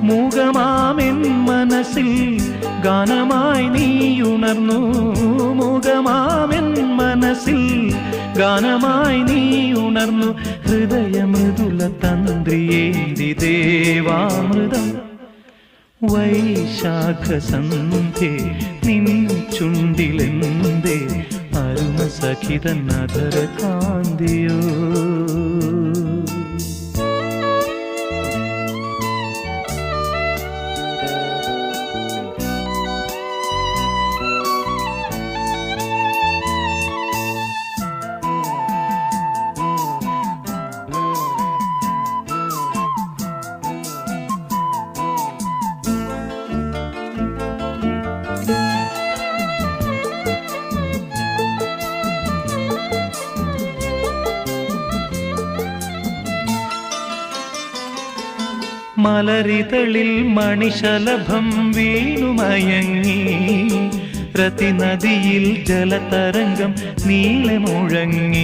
മൂകമാമെൻ മനസ്സിൽ ഗാനമായി നീയുണർന്നു. മൂകമാമെൻ മനസ്സിൽ ഗാനമായി നീയുണർന്നു. ഹൃദയമൃദുല തന്ത്രിയേന്തി ദേവാമൃതം വൈശാഖസന്ധ്യേ നിൻ ചുണ്ടിലെന്തേ അരുണ സഖിതൻ അധര കാന്തിയോ. മലരിതളിൽ മണിശലഭം വീണുമയങ്ങി. പ്രതിനദിയിൽ ജലതരംഗം നീളെ മുഴങ്ങി.